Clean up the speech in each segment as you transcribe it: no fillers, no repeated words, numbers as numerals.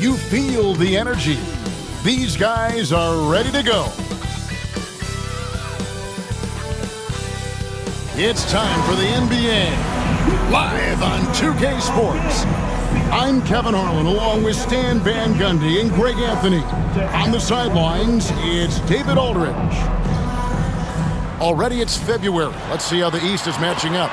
You feel the energy. These guys are ready to go. It's time for the NBA, live on 2K Sports. I'm Kevin Harlan, along with Stan Van Gundy and Greg Anthony. On the sidelines, it's David Aldridge. Already it's February. Let's see how the East is matching up.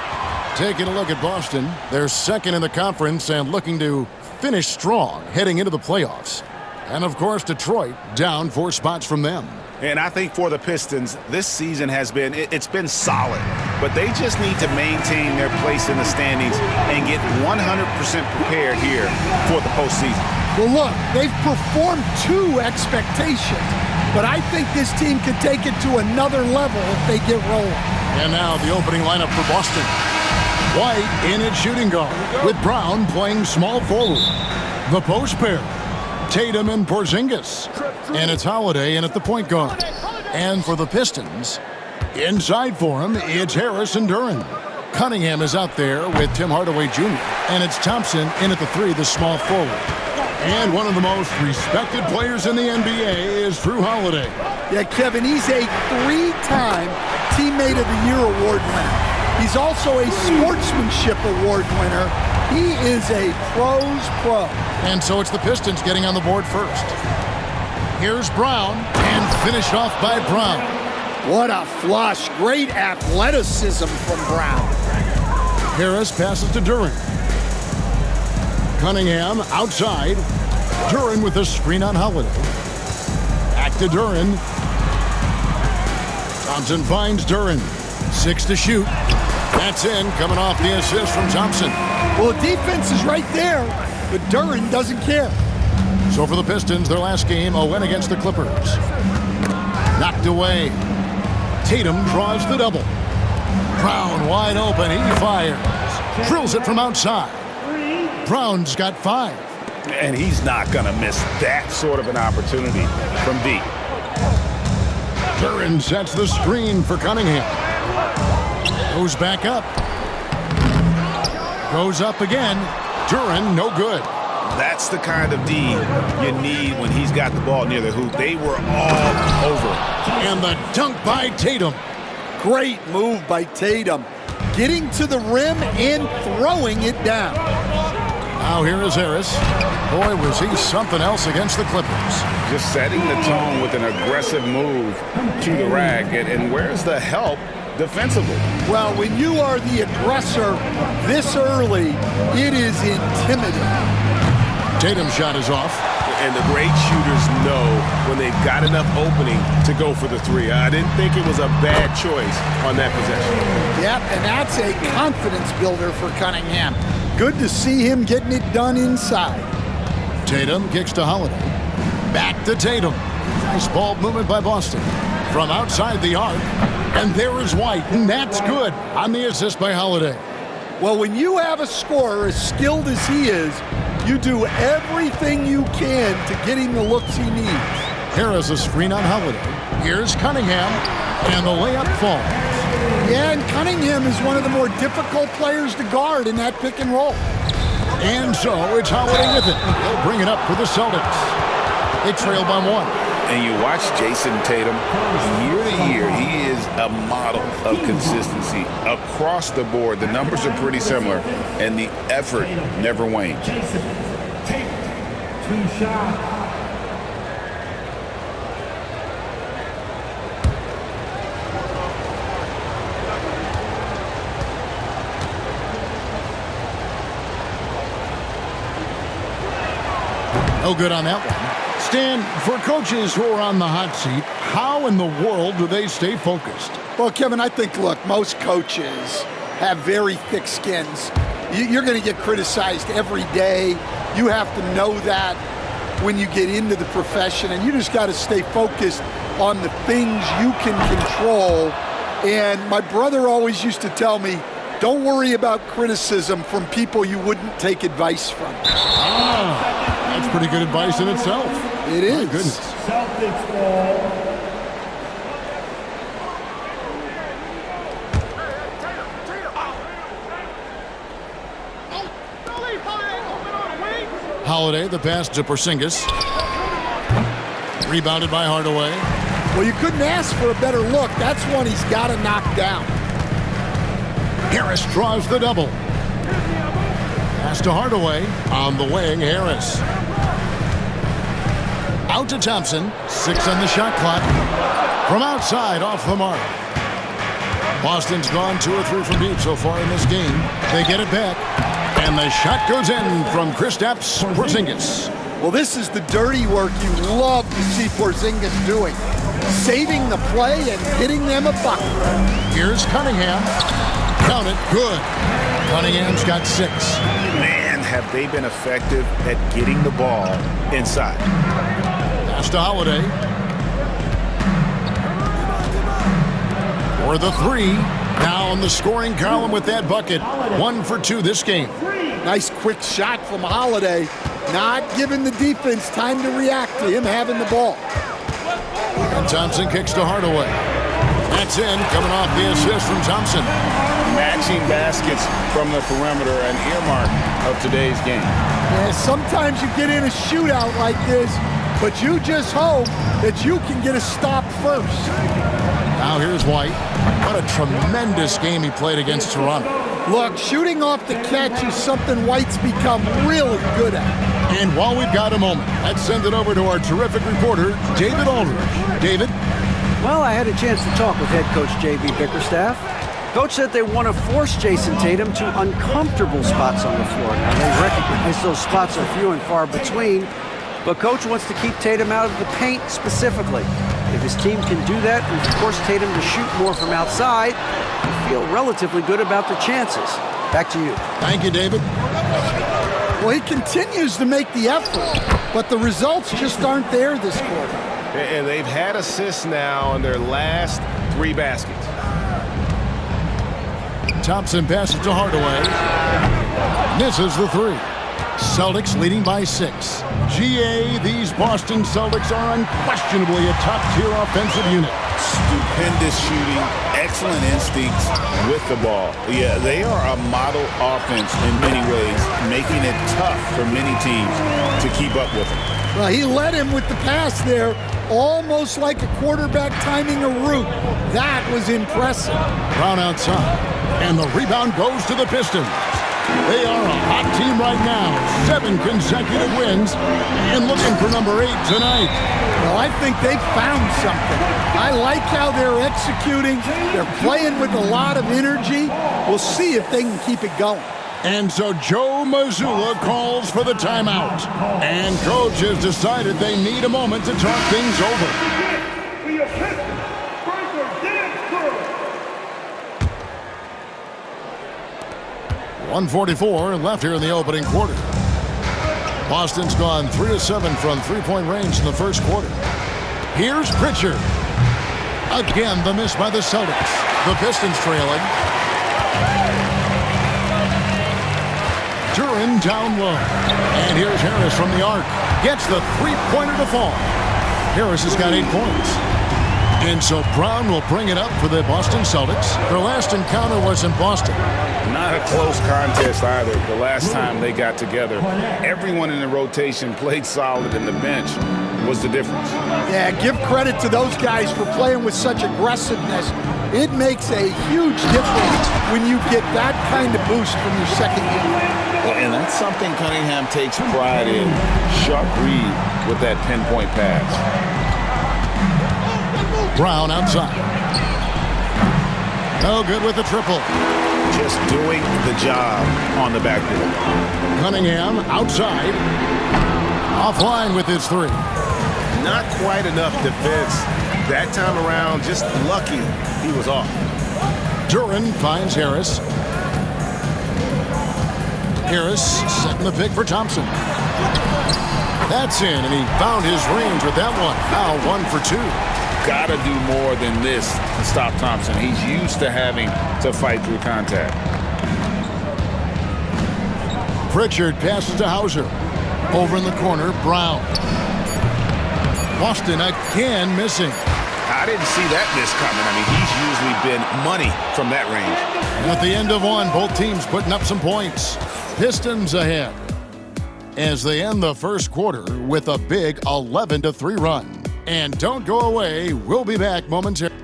Taking a look at Boston. They're second in the conference and looking to finish strong heading into the playoffs. And, of course, Detroit down 4 spots from them. And I think for the Pistons, this season has been, it's been solid. But they just need to maintain their place in the standings and get 100% prepared here for the postseason. Well, look, they've performed to expectations. But I think this team could take it to another level if they get rolling. And now the opening lineup for Boston. White in at shooting guard, with Brown playing small forward. The post pair, Tatum and Porzingis. And it's Holiday in at the point guard. And for the Pistons, inside for him, it's Harris and Duren. Cunningham is out there with Tim Hardaway Jr. And it's Thompson in at the 3, the small forward. And one of the most respected players in the NBA is Drew Holiday. Yeah, Kevin, he's a 3-time Teammate of the Year award winner. He's also a Sportsmanship Award winner. He is a pro's pro. And so it's the Pistons getting on the board first. Here's Brown, and finished off by Brown. What a flush. Great athleticism from Brown. Harris passes to Duren. Cunningham outside. Duren with a screen on Holiday. Back to Duren. Thompson finds Duren. 6 to shoot. That's in, coming off the assist from Thompson. Well, the defense is right there, but Duren doesn't care. So for the Pistons, their last game, a win against the Clippers. Knocked away. Tatum draws the double. Brown wide open, he fires. Drills it from outside. Brown's got 5. And he's not going to miss that sort of an opportunity from deep. Duren sets the screen for Cunningham. Goes back up. Goes up again. Duren, no good. That's the kind of D you need when he's got the ball near the hoop. They were all over. And the dunk by Tatum. Great move by Tatum. Getting to the rim and throwing it down. Now here is Harris. Boy, was he something else against the Clippers. Just setting the tone with an aggressive move to the rack. And where's the help defensively? Well, when you are the aggressor this early, it is intimidating. Tatum's shot is off. And the great shooters know when they've got enough opening to go for the 3. I didn't think it was a bad choice on that possession. Yep, and that's a confidence builder for Cunningham. Good to see him getting it done inside. Tatum kicks to Holiday. Back to Tatum. Nice ball movement by Boston. From outside the arc. And there is White, and that's good on the assist by Holiday. Well, when you have a scorer as skilled as he is, you do everything you can to get him the looks he needs. Here is a screen on Holiday. Here's Cunningham, and the layup falls. Yeah, and Cunningham is one of the more difficult players to guard in that pick and roll. And so it's Holiday with it. He'll bring it up for the Celtics. They trail by 1. And you watch Jason Tatum, year to year, he is a model of consistency across the board. The numbers are pretty similar, and the effort never wanes. Jason Tatum, 2 shots. No good on that one. Stan, for coaches who are on the hot seat, how in the world do they stay focused? Well, Kevin, I think, look, most coaches have very thick skins. You're going to get criticized every day. You have to know that when you get into the profession, and you just got to stay focused on the things you can control. And my brother always used to tell me, don't worry about criticism from people you wouldn't take advice from. That's pretty good advice in itself. It is. My goodness. Celtics ball. Holiday, the pass to Porzingis. Rebounded by Hardaway. Well, you couldn't ask for a better look. That's one he's got to knock down. Harris draws the double. Pass to Hardaway. On the wing, Harris. Out to Thompson. 6 on the shot clock. From outside, off the mark. Boston's gone 2 or 3 from deep so far in this game. They get it back. And the shot goes in from Kristaps Porzingis. Well, this is the dirty work you love to see Porzingis doing. Saving the play and hitting them a bucket. Here's Cunningham. Count it. Good. Cunningham's got 6. Man, have they been effective at getting the ball inside. Pass to Holiday. For the 3. Now on the scoring column with that bucket. 1 for 2 this game. Nice quick shot from Holiday. Not giving the defense time to react to him having the ball. And Thompson kicks to Hardaway. That's in, coming off the assist from Thompson. Matching baskets from the perimeter, an earmark of today's game. Yeah, sometimes you get in a shootout like this, but you just hope that you can get a stop first. Now here's White. What a tremendous game he played against Toronto. Look, shooting off the catch is something White's become really good at. And while we've got a moment, let's send it over to our terrific reporter, David Aldridge. David? Well, I had a chance to talk with head coach J.B. Bickerstaff. Coach said they want to force Jason Tatum to uncomfortable spots on the floor. Now, they recognize those spots are few and far between, but Coach wants to keep Tatum out of the paint specifically. If his team can do that and force Tatum to shoot more from outside, I feel relatively good about the chances. Back to you. Thank you, David. Well, he continues to make the effort, but the results just aren't there this quarter. And they've had assists now in their last 3 baskets. Thompson passes to Hardaway. Misses the 3. Celtics leading by 6. GA, these Boston Celtics are unquestionably a top-tier offensive unit. Stupendous shooting, excellent instincts with the ball. Yeah, they are a model offense in many ways, making it tough for many teams to keep up with them. Well, he led him with the pass there, almost like a quarterback timing a route. That was impressive. Brown outside, and the rebound goes to the Pistons. They are a hot team right now. 7 consecutive wins and looking for number 8 tonight. Well, I think they found something. I like how they're executing. They're playing with a lot of energy. We'll see if they can keep it going. And so Joe Mazzulla calls for the timeout. And coach has decided they need a moment to talk things over. For your Pistons, break your dance crew. 1:44 left here in the opening quarter. Boston's gone 3 of 7 from three-point range in the first quarter. Here's Pritchard. Again, the miss by the Celtics. The Pistons trailing. Duran down low. And here's Harris from the arc. Gets the three-pointer to fall. Harris has got 8 points. And so Brown will bring it up for the Boston Celtics. Their last encounter was in Boston. Not a close contest either. The last time they got together, everyone in the rotation played solid, and the bench was the difference. Yeah, give credit to those guys for playing with such aggressiveness. It makes a huge difference when you get that kind of boost from your second unit. Well, and that's something Cunningham takes pride in. Sharp read with that pinpoint pass. Brown outside. No good with the triple. Just doing the job on the backboard. Cunningham outside. Offline with his 3. Not quite enough defense that time around. Just lucky he was off. Duran finds Harris. Harris setting the pick for Thompson. That's in, and he found his range with that one. Now 1 for 2. Got to do more than this to stop Thompson. He's used to having to fight through contact. Pritchard passes to Hauser. Over in the corner, Brown. Boston again missing. I didn't see that miss coming. I mean, he's usually been money from that range. At the end of one, both teams putting up some points. Pistons ahead. as they end the first quarter with a big 11-3 run. And don't go away. We'll be back momentarily.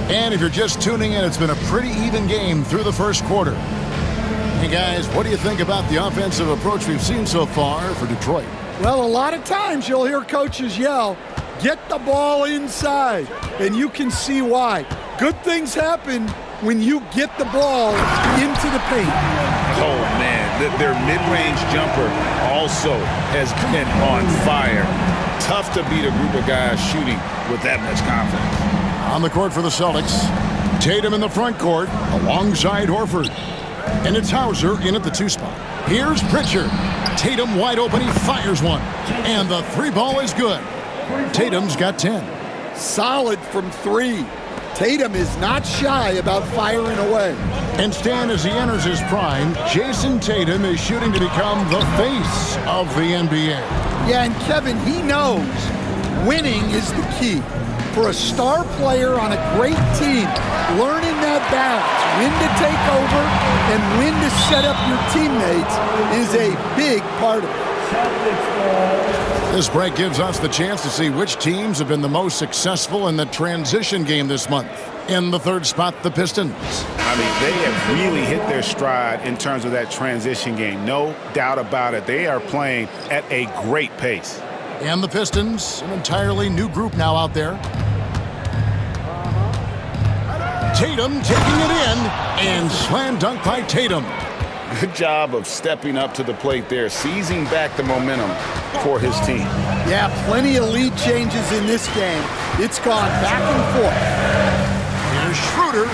And if you're just tuning in, it's been a pretty even game through the first quarter. Hey guys, what do you think about the offensive approach we've seen so far for Detroit? Well, a lot of times you'll hear coaches yell, "Get the ball inside," and you can see why. Good things happen when you get the ball into the paint. Oh, man, their mid-range jumper also has been on fire. Tough to beat a group of guys shooting with that much confidence. On the court for the Celtics, Tatum in the front court alongside Horford. And it's Hauser in at the 2 spot. Here's Pritchard. Tatum wide open, he fires one. And the 3 ball is good. Tatum's got 10. Solid from 3. Tatum is not shy about firing away. And Stan, as he enters his prime, Jason Tatum is shooting to become the face of the NBA. Yeah, and Kevin, he knows winning is the key. For a star player on a great team, learning that balance, when to take over and when to set up your teammates is a big part of it. This break gives us the chance to see which teams have been the most successful in the transition game this month. In the 3rd spot, the Pistons. I mean, they have really hit their stride in terms of that transition game. No doubt about it. They are playing at a great pace. And the Pistons, an entirely new group now out there. Tatum taking it in, and slam dunk by Tatum. Good job of stepping up to the plate there, seizing back the momentum for his team. Yeah, plenty of lead changes in this game. It's gone back and forth. Here's Schroeder.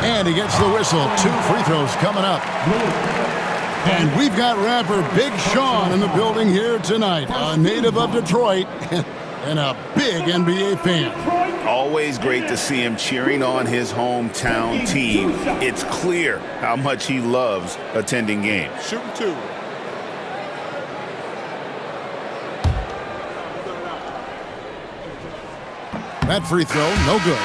And he gets the whistle. 2 free throws coming up. And we've got rapper Big Sean in the building here tonight. A native of Detroit and a big NBA fan. Always great to see him cheering on his hometown team. It's clear how much he loves attending games. Shooting 2. That free throw, no good.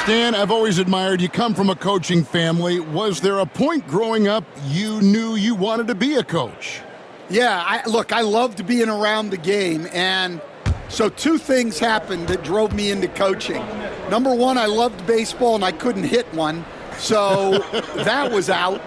Stan, I've always admired you. Come from a coaching family. Was there a point growing up you knew you wanted to be a coach? Yeah, I loved being around the game, and so 2 things happened that drove me into coaching. Number 1, I loved baseball and I couldn't hit one, so that was out.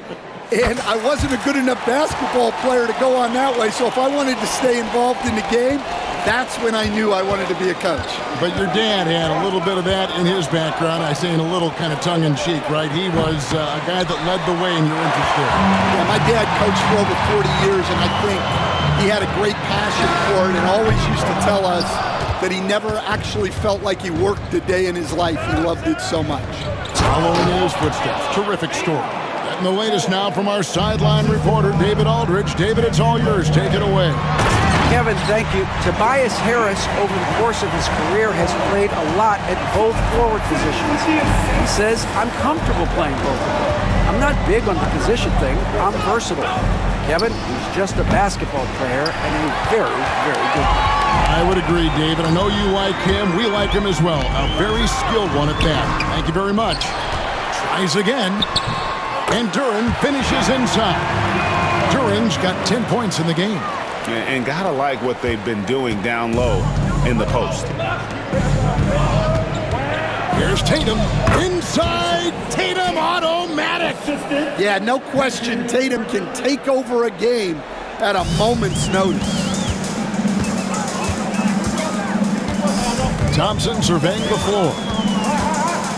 And I wasn't a good enough basketball player to go on that way, so if I wanted to stay involved in the game, that's when I knew I wanted to be a coach. But your dad had a little bit of that in his background. I say in a little kind of tongue-in-cheek, right? He was a guy that led the way and you're interested. Yeah, my dad coached for over 40 years, and I think he had a great passion for it and always used to tell us that he never actually felt like he worked a day in his life. He loved it so much. Following in his footsteps. Terrific story. And the latest now from our sideline reporter, David Aldridge. David, it's all yours. Take it away. Kevin, thank you. Tobias Harris, over the course of his career, has played a lot at both forward positions. He says, I'm comfortable playing both of them. I'm not big on the position thing. I'm versatile. Kevin, he's just a basketball player and a very, very good one. I would agree, David. I know you like him. We like him as well. A very skilled one at that. Thank you very much. Tries again. And Duran finishes inside. Duran's got 10 points in the game. And gotta like what they've been doing down low in the post. Here's Tatum. Inside. Tatum automatic. Yeah, no question, Tatum can take over a game at a moment's notice. Thompson surveying the floor.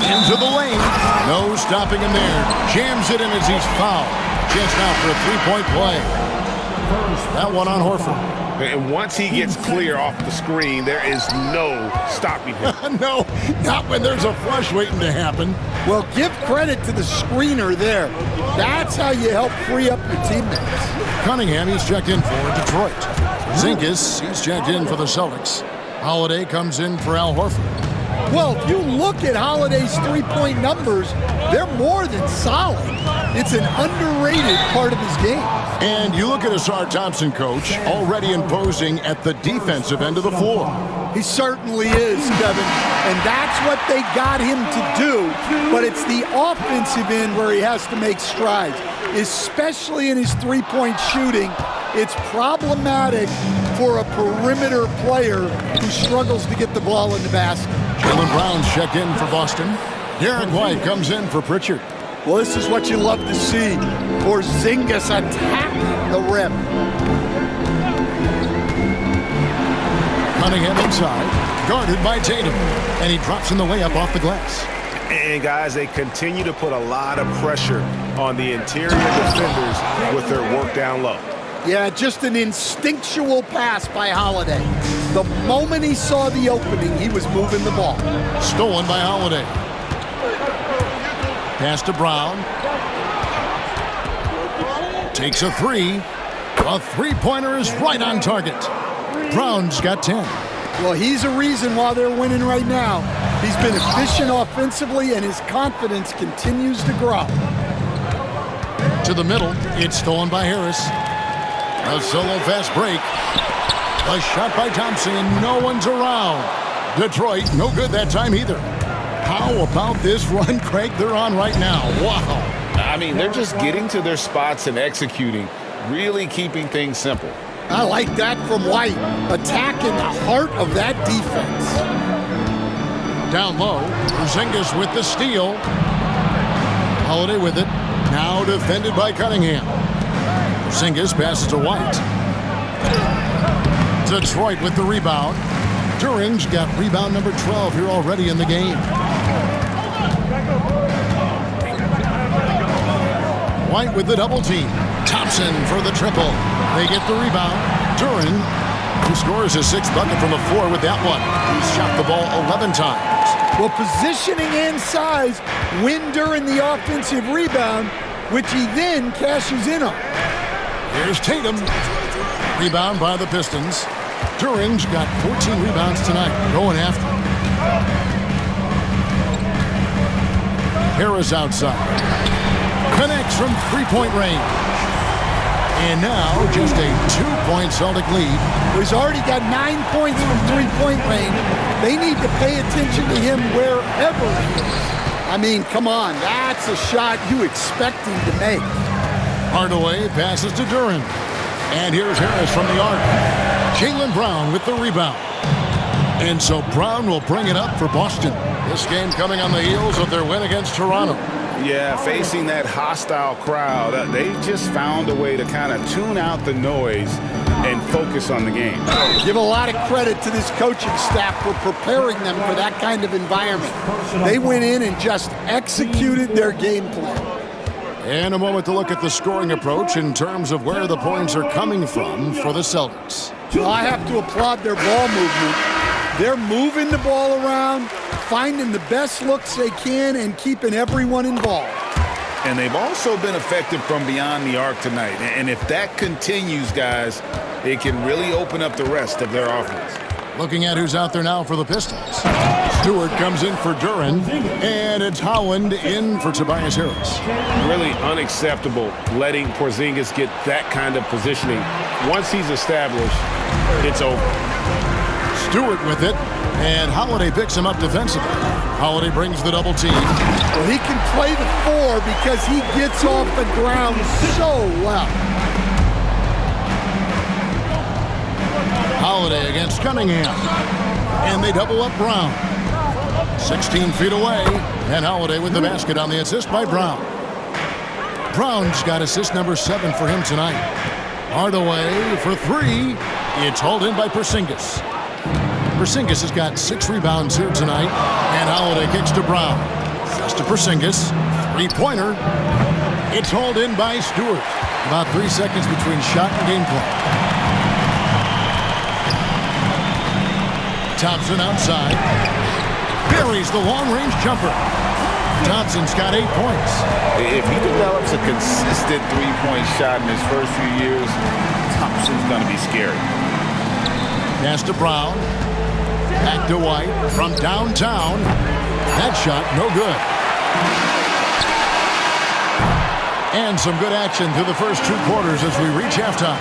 Into the lane. No stopping him there. Jams it in as he's fouled. Chance now for a 3-point play. That one on Horford. And once he gets clear off the screen, there is no stopping him. No, not when there's a flush waiting to happen. Well, give credit to the screener there. That's how you help free up your teammates. Cunningham, he's checked in for Detroit. Zingas, he's checked in for the Celtics. Holiday comes in for Al Horford. Well, if you look at Holiday's three-point numbers, they're more than solid. It's an underrated part of his game. And you look at Asar Thompson, Coach, already imposing at the defensive end of the floor. He certainly is, Kevin, and that's what they got him to do, but it's the offensive end where he has to make strides, especially in his three-point shooting. It's problematic for a perimeter player who struggles to get the ball in the basket. Jaylen Brown check in for Boston. Derek White comes in for Pritchard. Well, this is what you love to see. Porzingis attacking the rim. Cunningham inside, guarded by Tatum, and he drops in the way up off the glass. And, guys, they continue to put a lot of pressure on the interior defenders with their work down low. Yeah, just an instinctual pass by Holiday. The moment he saw the opening, he was moving the ball. Stolen by Holiday. Pass to Brown. Takes a three. A three-pointer is right on target. Brown's got 10. Well, he's a reason why they're winning right now. He's been efficient offensively, and his confidence continues to grow. To the middle. It's stolen by Harris. A solo fast break. A shot by Thompson. No one's around. Detroit, no good that time either. How about this run, Craig, they're on right now? Wow. I mean, they're just getting to their spots and executing, really keeping things simple. I like that from White, attacking the heart of that defense. Down low, Porzingis with the steal. Holiday with it. Now defended by Cunningham. Porzingis passes to White. Detroit with the rebound. Duran's got rebound number 12 here already in the game. White with the double team. Thompson for the triple. They get the rebound. Duran, who scores his sixth bucket from the floor with that one. He's shot the ball 11 times. Well, positioning and size win Duran the offensive rebound, which he then cashes in on. Here's Tatum. Rebound by the Pistons. Duran's got 14 rebounds tonight. Going after him. Harris outside. Connects from three-point range. And now just a two-point Celtic lead. He's already got 9 points from three-point range. They need to pay attention to him wherever he is. I mean, come on. That's a shot you expect him to make. Hardaway passes to Duran. And here's Harris from the arc. Jaylen Brown with the rebound. And so Brown will bring it up for Boston. This game coming on the heels of their win against Toronto. Yeah, facing that hostile crowd, they just found a way to kind of tune out the noise and focus on the game. Give a lot of credit to this coaching staff for preparing them for that kind of environment. They went in and just executed their game plan. And a moment to look at the scoring approach in terms of where the points are coming from for the Celtics. Well, I have to applaud their ball movement. They're moving the ball around, finding the best looks they can, and keeping everyone involved. And they've also been effective from beyond the arc tonight. And if that continues, guys, it can really open up the rest of their offense. Looking at who's out there now for the Pistons. Stewart comes in for Duran, and it's Howland in for Tobias Harris. Really unacceptable letting Porzingis get that kind of positioning. Once he's established, it's over. Stewart with it, and Holiday picks him up defensively. Holiday brings the double team. Well, he can play the four because he gets off the ground so well. Holiday against Cunningham, and they double up Brown. 16 feet away, and Holiday with the basket on the assist by Brown. Brown's got assist number 7 for him tonight. Hardaway for 3. It's hauled in by Porzingis. Porzingis has got 6 rebounds here tonight, and Holiday kicks to Brown. Pass to Porzingis. Three-pointer. It's hauled in by Stewart. About 3 seconds between shot and game clock. Thompson outside. Buries the long-range jumper. Thompson's got 8 points. If he develops a consistent three-point shot in his first few years, Thompson's going to be scary. Pass to Brown. Back to White from downtown. That shot no good. And some good action through the first 2 quarters as we reach halftime.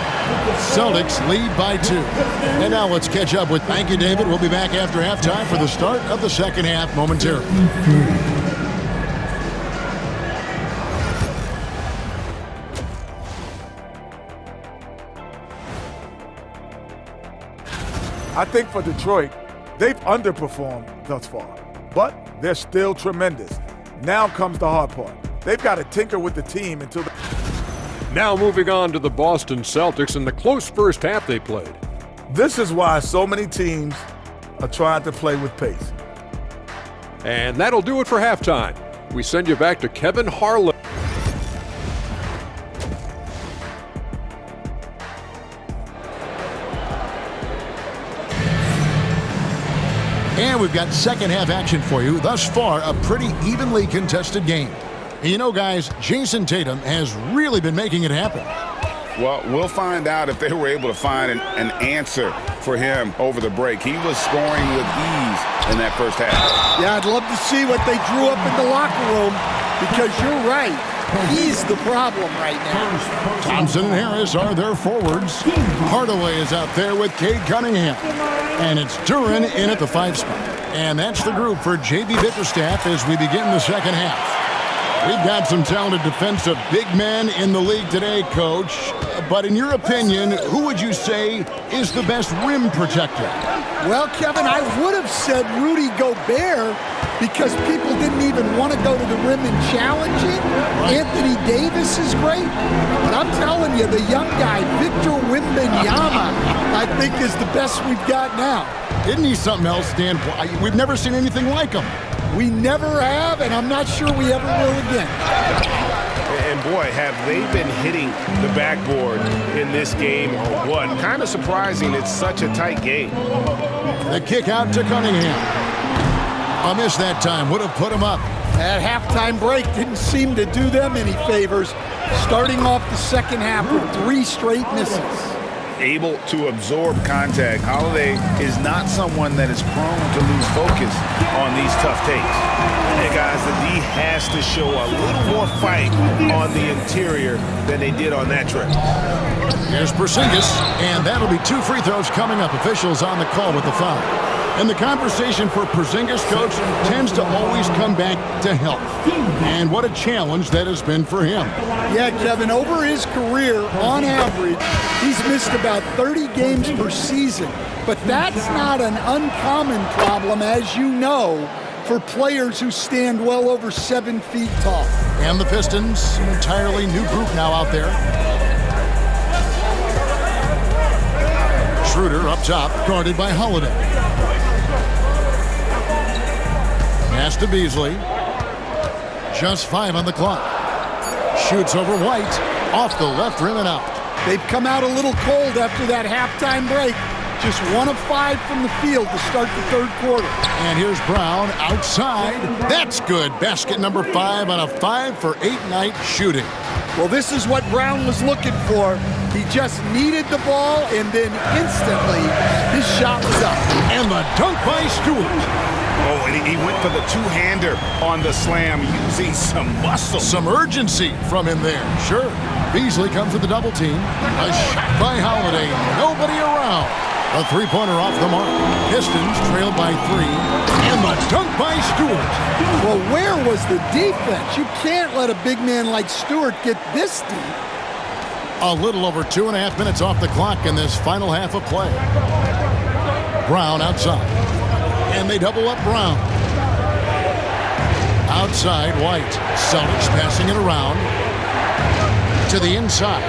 Celtics lead by 2. And now let's catch up with Thank you, David. We'll be back after halftime for the start of the second half momentarily. I think for Detroit, they've underperformed thus far, but they're still tremendous. Now comes the hard part. They've got to tinker with the team until the... Now moving on to the Boston Celtics and the close first half they played. This is why so many teams are trying to play with pace. And that'll do it for halftime. We send you back to Kevin Harlan. And we've got second half action for you. Thus far, a pretty evenly contested game. And you know, guys, Jason Tatum has really been making it happen. Well, we'll find out if they were able to find an answer for him over the break. He was scoring with ease in that first half. Yeah, I'd love to see what they drew up in the locker room, because you're right. He's the problem right now. Thompson and Harris are their forwards. Hardaway is out there with Cade Cunningham. And it's Duran in at the 5 spot. And that's the group for J.B. Bickerstaff as we begin the second half. We've got some talented defensive big men in the league today, Coach. But in your opinion, who would you say is the best rim protector? Well, Kevin, I would have said Rudy Gobert, because people didn't even want to go to the rim and challenge it. Anthony Davis is great. But I'm telling you, the young guy, Victor Wembanyama, I think is the best we've got now. Isn't he something else, Dan? We've never seen anything like him. We never have, and I'm not sure we ever will again. And boy, have they been hitting the backboard in this game or what? Kind of surprising it's such a tight game. The kick out to Cunningham. A miss that time would have put him up. That halftime break didn't seem to do them any favors, starting off the second half with 3 straight misses. Able to absorb contact. Holiday is not someone that is prone to lose focus on these tough takes. And guys, the D has to show a little more fight on the interior than they did on that trip. Here's Porzingis, and that'll be 2 free throws coming up. Officials on the call with the foul. And the conversation for Porzingis, Coach, tends to always come back to health. And what a challenge that has been for him. Yeah, Kevin, over his career, on average, he's missed about 30 games per season. But that's not an uncommon problem, as you know, for players who stand well over 7 feet tall. And the Pistons, an entirely new group now out there. Schroeder up top, guarded by Holiday. Pass to Beasley. Just 5 on the clock. Shoots over White. Off the left rim and out. They've come out a little cold after that halftime break. Just 1 of 5 from the field to start the third quarter. And here's Brown outside. That's good. Basket number 5 on a 5 for 8 night shooting. Well, this is what Brown was looking for. He just needed the ball, and then instantly his shot was up. And the dunk by Stewart. Oh, and he went for the two-hander on the slam, using some muscle. Some urgency from him there. Sure. Beasley comes with the double team. A shot by Holiday. Nobody around. A 3-pointer off the mark. Pistons trailed by 3. And the dunk by Stewart. Well, where was the defense? You can't let a big man like Stewart get this deep. A little over 2.5 minutes off the clock in this final half of play. Brown outside. And they double up Brown. Outside, White. Celtics passing it around. To the inside.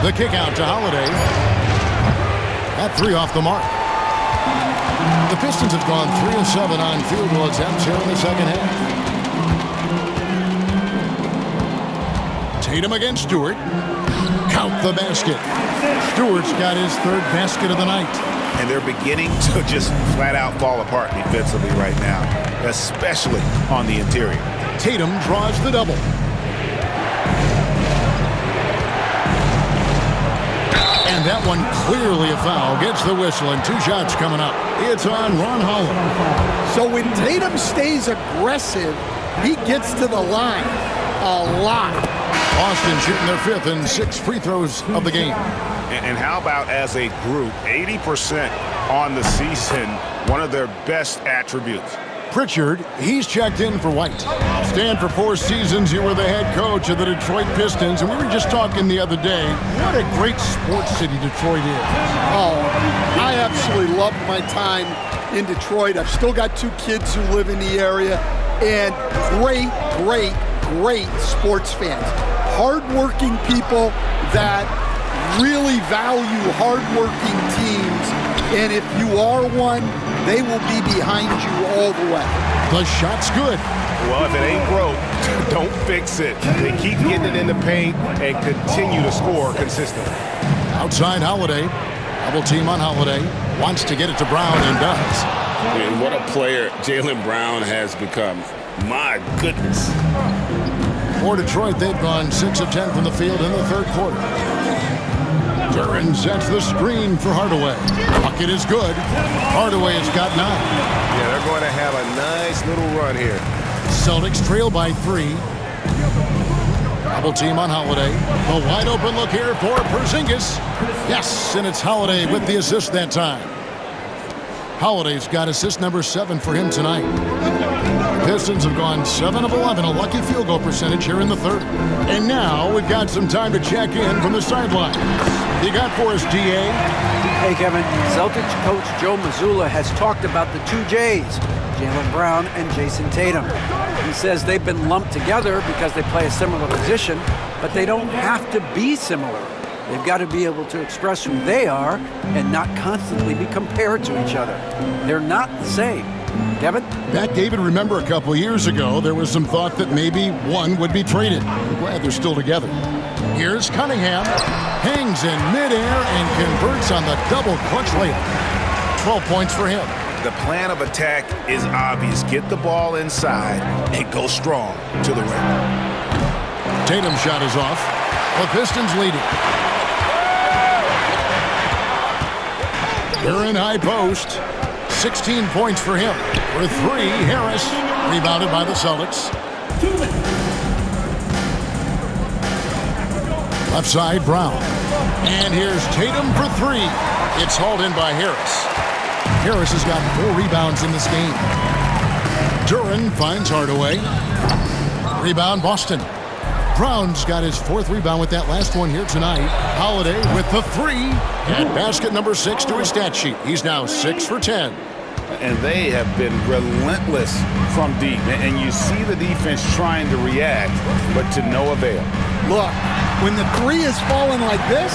The kick out to Holiday. That 3 off the mark. The Pistons have gone 3 of 7 on field goal attempts here in the second half. Tatum against Stewart. Count the basket. Stewart's got his 3rd basket of the night. And they're beginning to just flat out fall apart defensively right now, especially on the interior. Tatum draws the double. And that one clearly a foul. Gets the whistle, and 2 shots coming up. It's on Ron Holland. So when Tatum stays aggressive, he gets to the line a lot. Boston shooting their 5th and 6th free throws of the game. And how about as a group, 80% on the season, one of their best attributes. Pritchard, he's checked in for White. Stan, for 4 seasons, you were the head coach of the Detroit Pistons, and we were just talking the other day, what a great sports city Detroit is. Oh, I absolutely loved my time in Detroit. I've still got 2 kids who live in the area, and great sports fans. Hardworking people that really value hardworking teams, and if you are one, they will be behind you all the way. The shot's good. Well, if it ain't broke, don't fix it. They keep getting it in the paint and continue to score consistently. Outside Holiday. Double team on Holiday. Wants to get it to Brown and does. I mean, what a player Jaylen Brown has become. My goodness. For Detroit, they've gone 6 of 10 from the field in the 3rd quarter. Duran sets the screen for Hardaway. Bucket is good. Hardaway has got 9. Yeah, they're going to have a nice little run here. Celtics trail by 3. Double team on Holiday. A wide open look here for Porzingis. Yes, and it's Holiday with the assist that time. Holiday's got assist number 7 for him tonight. The Pistons have gone 7 of 11, a lucky field goal percentage here in the 3rd. And now we've got some time to check in from the sideline. You got for us, DA? Hey, Kevin. Celtics coach Joe Mazzulla has talked about the 2 J's, Jaylen Brown and Jason Tatum. He says they've been lumped together because they play a similar position, but they don't have to be similar. They've got to be able to express who they are and not constantly be compared to each other. They're not the same. Kevin? Back, David, remember a couple years ago, there was some thought that maybe one would be traded. I'm glad they're still together. Here's Cunningham. Hangs in midair and converts on the double clutch layup. 12 points for him. The plan of attack is obvious. Get the ball inside and go strong to the rim. Tatum's shot is off. The Pistons lead it. They're in high post. 16 points for him. For 3, Harris. Rebounded by the Celtics. Left side, Brown. And here's Tatum for 3. It's hauled in by Harris. Harris has got 4 rebounds in this game. Duran finds Hardaway. Rebound, Boston. Brown's got his 4th rebound with that last one here tonight. Holiday with the 3. And basket number 6 to his stat sheet. He's now 6 for 10. And they have been relentless from deep. And you see the defense trying to react, but to no avail. Look, when the 3 is falling like this,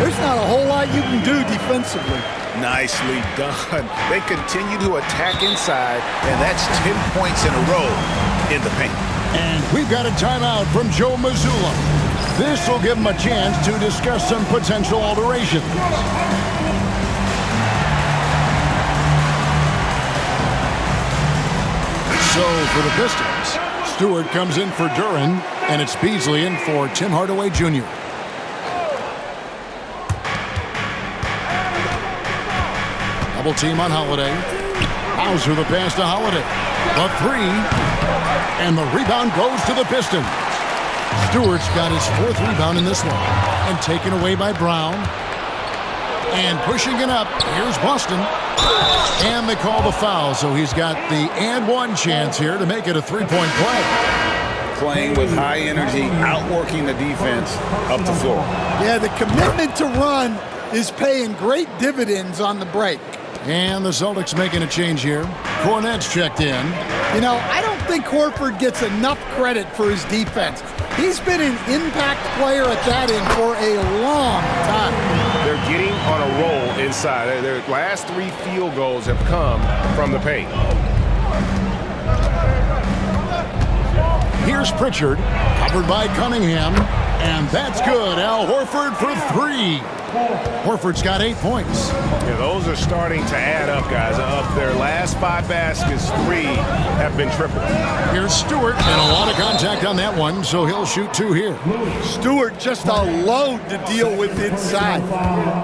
there's not a whole lot you can do defensively. Nicely done. They continue to attack inside, and that's 10 points in a row in the paint. And we've got a timeout from Joe Mazzulla. This will give him a chance to discuss some potential alterations. So for the Pistons, Stewart comes in for Duran, and it's Beasley in for Tim Hardaway Jr. Double team on Holiday. Hauser the pass to Holiday. The 3. And the rebound goes to the Pistons. Stewart's got his 4th rebound in this one. And taken away by Brown. And pushing it up, here's Boston. And they call the foul, so he's got the and 1 chance here to make it a 3-point play. Playing with high energy, outworking the defense up the floor. Yeah, the commitment to run is paying great dividends on the break. And the Celtics making a change here. Cornette's checked in. You know, I don't think Horford gets enough credit for his defense. He's been an impact player at that end for a long time. They're getting on a roll inside. Their last 3 field goals have come from the paint. Here's Pritchard, covered by Cunningham, and that's good. Al Horford for 3. Horford's got 8 points. Yeah, those are starting to add up, guys. Of their last 5 baskets, 3 have been triple. Here's Stewart, and a lot of contact on that one, so he'll shoot 2 here. Stewart just a load to deal with inside,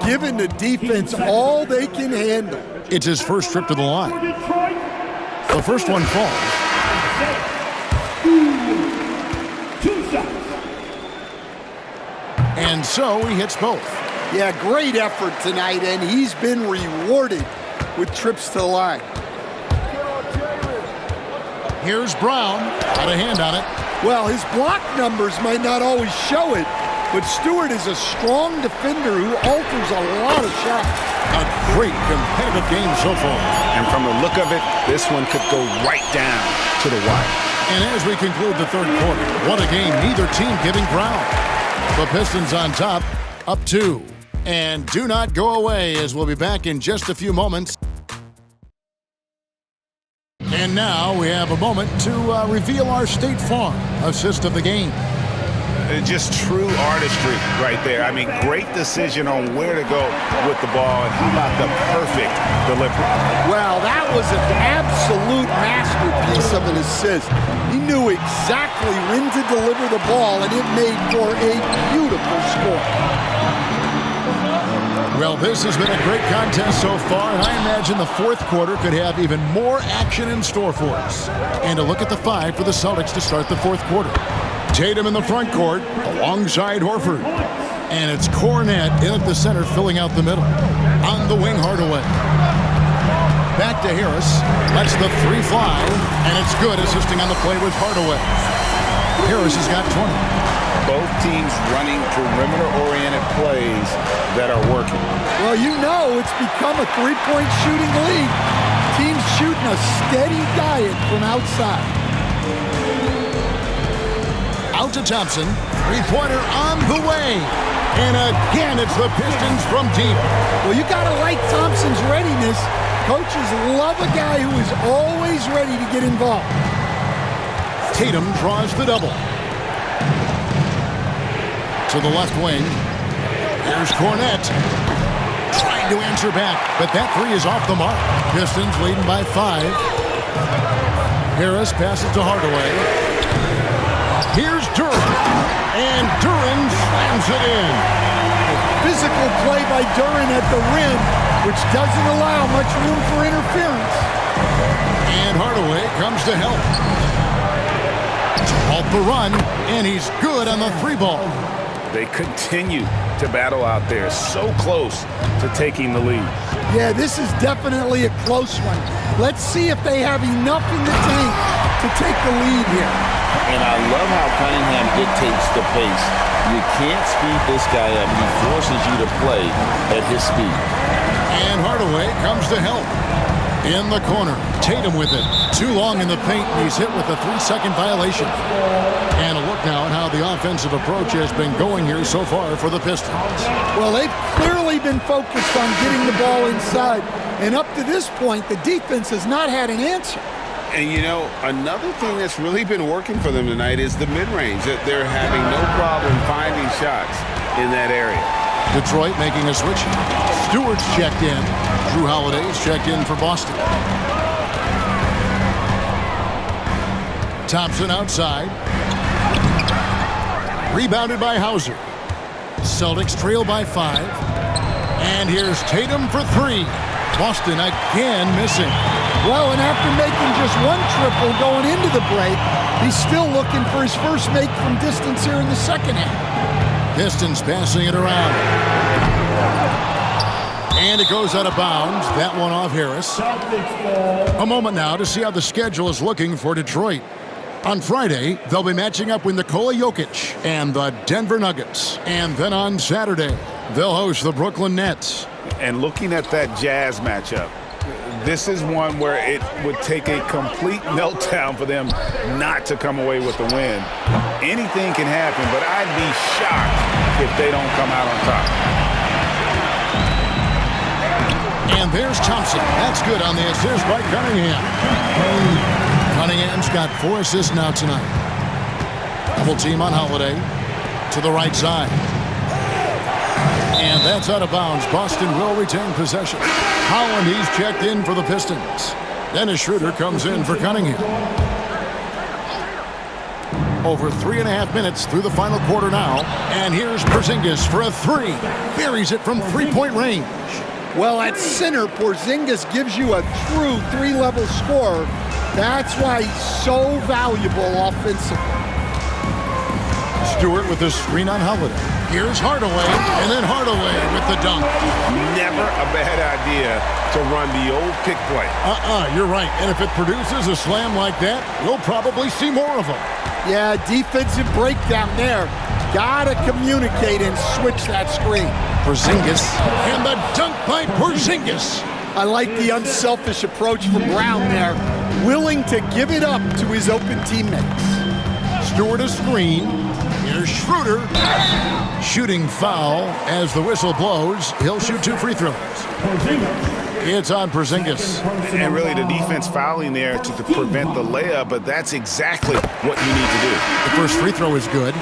giving the defense all they can handle. It's his first trip to the line. The first one falls. And so he hits both. Yeah, great effort tonight, and he's been rewarded with trips to the line. Here's Brown. Got a hand on it. Well, his block numbers might not always show it, but Stewart is a strong defender who alters a lot of shots. A great competitive game so far. And from the look of it, this one could go right down to the wire. And as we conclude the third quarter, what a game, neither team giving ground. The Pistons on top, up 2. And do not go away, as we'll be back in just a few moments. And now we have a moment to reveal our State Farm assist of the game. Just true artistry right there. I mean, great decision on where to go with the ball, and how about the perfect delivery? Well, that was an absolute masterpiece of an assist. He knew exactly when to deliver the ball, and it made for a beautiful score. Well, this has been a great contest so far, and I imagine the fourth quarter could have even more action in store for us. And a look at the 5 for the Celtics to start the fourth quarter. Tatum in the front court alongside Horford. And it's Cornette in at the center, filling out the middle. On the wing, Hardaway. Back to Harris. Lets the 3 fly, and it's good, assisting on the play with Hardaway. Harris has got 20. Both teams running perimeter-oriented plays that are working. Well, you know it's become a three-point shooting league. Teams shooting a steady diet from outside. Out to Thompson. Three-pointer on the way. And again, it's the Pistons from deep. Well, you got to like Thompson's readiness. Coaches love a guy who is always ready to get involved. Tatum draws the double. To the left wing. Here's Cornette. Trying to answer back, but that 3 is off the mark. Pistons leading by 5. Harris passes to Hardaway. Here's Duren. And Duren slams it in. Physical play by Duren at the rim, which doesn't allow much room for interference. And Hardaway comes to help. Halt the run, and he's good on the 3 ball. They continue to battle out there, so close to taking the lead. Yeah, this is definitely a close one. Let's see if they have enough in the tank to take the lead here. And I love how Cunningham dictates the pace. You can't speed this guy up. He forces you to play at his speed. And Hardaway comes to help. In the corner, Tatum with it. Too long in the paint, and he's hit with a 3-second violation. And a look now at how the offensive approach has been going here so far for the Pistons. Well, they've clearly been focused on getting the ball inside. And up to this point, the defense has not had an answer. And, you know, another thing that's really been working for them tonight is the mid-range. They're having no problem finding shots in that area. Detroit making a switch. Stewart's checked in. Drew Holiday's checked in for Boston. Thompson outside. Rebounded by Hauser. Celtics trail by 5. And here's Tatum for 3. Boston again missing. Well, and after making just 1 triple going into the break, he's still looking for his first make from distance here in the second half. Pistons passing it around. And it goes out of bounds. That one off Harris. A moment now to see how the schedule is looking for Detroit. On Friday, they'll be matching up with Nikola Jokic and the Denver Nuggets. And then on Saturday, they'll host the Brooklyn Nets. And looking at that Jazz matchup, this is one where it would take a complete meltdown for them not to come away with the win. Anything can happen, but I'd be shocked if they don't come out on top. And there's Thompson. That's good on the assist by Cunningham. Cunningham's got 4 assists now tonight. Double team on Holiday to the right side. And that's out of bounds. Boston will retain possession. Holland, he's checked in for the Pistons. Dennis Schroeder comes in for Cunningham. Over 3.5 minutes through the final quarter now. And here's Porzingis for a 3. Buries it from 3-point range. Well, at center, Porzingis gives you a true 3-level scorer. That's why he's so valuable offensively. Stewart with the screen on Holiday. Here's Hardaway, and then Hardaway with the dunk. Never a bad idea to run the old pick play. You're right. And if it produces a slam like that, you'll probably see more of them. Yeah, defensive breakdown there. Gotta communicate and switch that screen. Porzingis, and the dunk by Porzingis. I like the unselfish approach from Brown there, willing to give it up to his open teammates. Stewart a screen. Here's Schroeder. Shooting foul as the whistle blows. He'll shoot 2 free throws. It's on Porzingis. And really the defense fouling there to prevent the layup, but that's exactly what you need to do. The first free throw is good.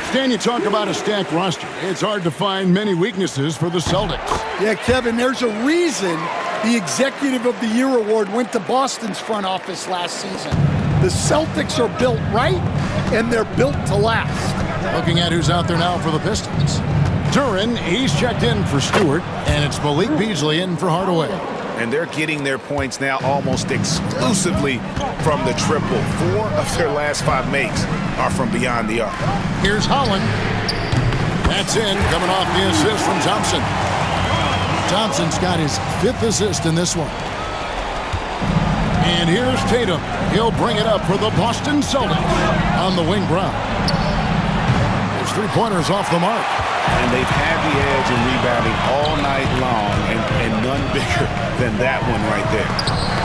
Stan, you talk about a stacked roster. It's hard to find many weaknesses for the Celtics. Yeah, Kevin, there's a reason the Executive of the Year award went to Boston's front office last season. The Celtics are built right, and they're built to last. Looking at who's out there now for the Pistons. Duran, he's checked in for Stewart, and it's Malik Beasley in for Hardaway. And they're getting their points now almost exclusively from the triple. 4 of their last 5 makes are from beyond the arc. Here's Holland. That's in, coming off the assist from Thompson. Thompson's got his 5th assist in this one. And here's Tatum. He'll bring it up for the Boston Celtics on the wing. Brown. His 3-pointers off the mark. And they've had the edge in rebounding all night long, and none bigger than that one right there.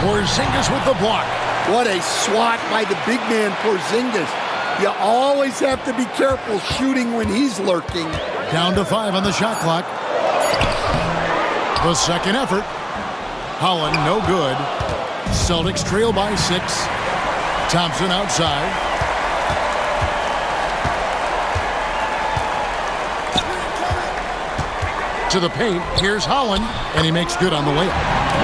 Porzingis with the block. What a swat by the big man Porzingis. You always have to be careful shooting when he's lurking. Down to 5 on the shot clock. The second effort. Holland, no good. Celtics trail by 6. Thompson outside. To the paint. Here's Holland, and he makes good on the layup.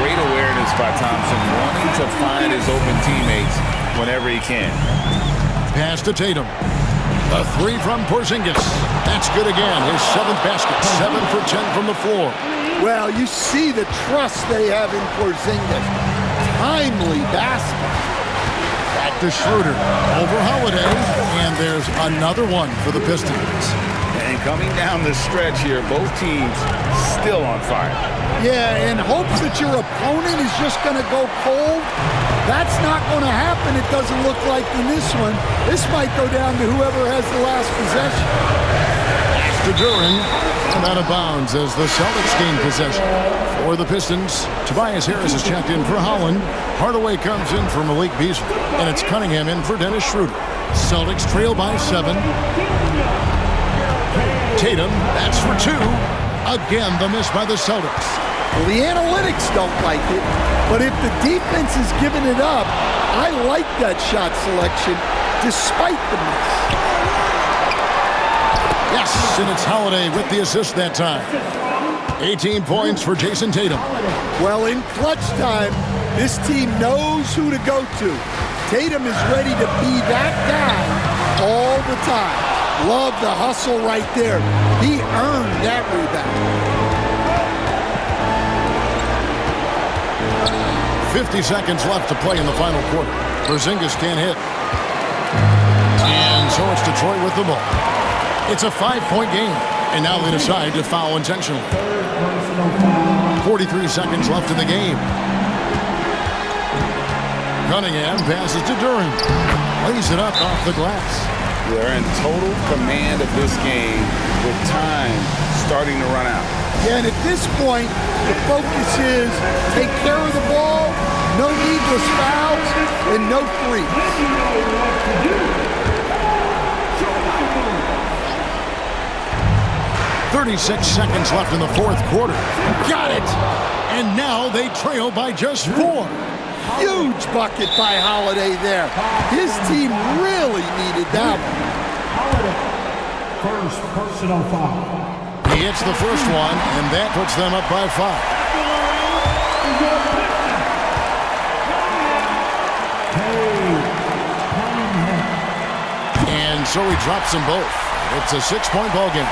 Great awareness by Thompson, wanting to find his open teammates whenever he can. Pass to Tatum. A 3 from Porzingis. That's good again. His 7th basket. 7 for 10 from the floor. Well, you see the trust they have in Porzingis. Timely basket. Back to Schroeder. Over Holiday. And there's another one for the Pistons. And coming down the stretch here, both teams still on fire. Yeah, and hopes that your opponent is just going to go cold. That's not going to happen, it doesn't look like in this one. This might go down to whoever has the last possession. To Duran, and out of bounds as the Celtics gain possession. For the Pistons, Tobias Harris is checked in for Holland. Hardaway comes in for Malik Beasley, and it's Cunningham in for Dennis Schroeder. Celtics trail by 7. Tatum, that's for 2. Again, the miss by the Celtics. Well, the analytics don't like it, but if the defense is giving it up, I like that shot selection despite the miss. Yes, and it's Holiday with the assist that time. 18 points for Jason Tatum. Well, in clutch time, this team knows who to go to. Tatum is ready to be that guy all the time. Love the hustle right there. He earned that rebound. 50 seconds left to play in the final quarter. Porzingis can't hit. And so it's Detroit with the ball. It's a 5-point game. And now they decide to foul intentionally. 43 seconds left in the game. Cunningham passes to Duran. Lays it up off the glass. They're in total command of this game with time starting to run out. Yeah, and at this point, the focus is take care of the ball, no needless fouls, and no threes. 36 seconds left in the fourth quarter. Got it! And now they trail by just 4. Huge bucket by Holiday there. His team really needed that one. First personal foul. He hits the first one, and that puts them up by 5. And so he drops them both. It's a 6-point ball game.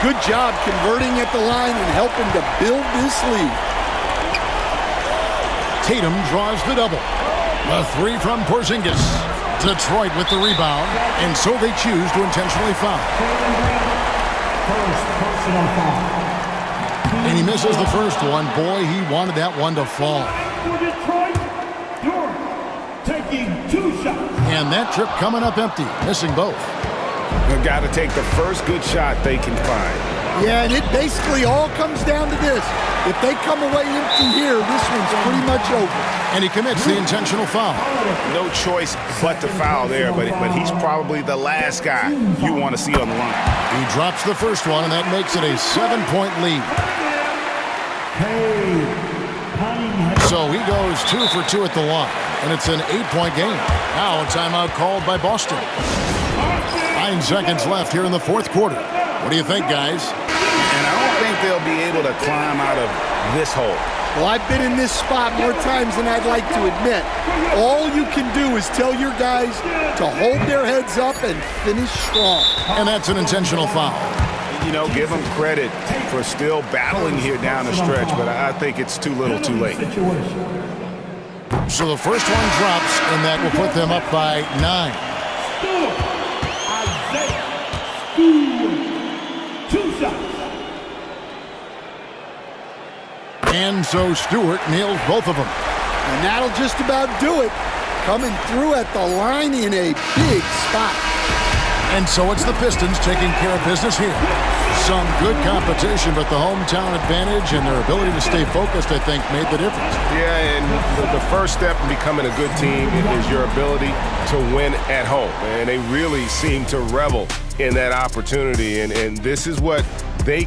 Good job converting at the line and helping to build this lead. Tatum draws the double. A 3 from Porzingis. Detroit with the rebound, and so they choose to intentionally foul. And he misses the first one. Boy, he wanted that one to fall. For Detroit, you're taking 2 shots. And that trip coming up empty, missing both. They've got to take the first good shot they can find. Yeah, and it basically all comes down to this. If they come away empty here, this one's pretty much over. And he commits the intentional foul. No choice but to foul there, but he's probably the last guy you want to see on the line. He drops the first one, and that makes it a 7-point lead. So he goes 2 for 2 at the line, and it's an 8-point game. Now a timeout called by Boston. 9 seconds left here in the fourth quarter. What do you think, guys? And I don't think they'll be able to climb out of this hole. Well, I've been in this spot more times than I'd like to admit. All you can do is tell your guys to hold their heads up and finish strong. And that's an intentional foul. You know, give them credit for still battling here down the stretch, but I think it's too little too late. So the first one drops, and that will put them up by 9. And so Stewart nails both of them. And that'll just about do it. Coming through at the line in a big spot. And so it's the Pistons taking care of business here. Some good competition, but the hometown advantage and their ability to stay focused, I think, made the difference. Yeah, and the first step in becoming a good team is your ability to win at home. And they really seem to revel in that opportunity. And this is what they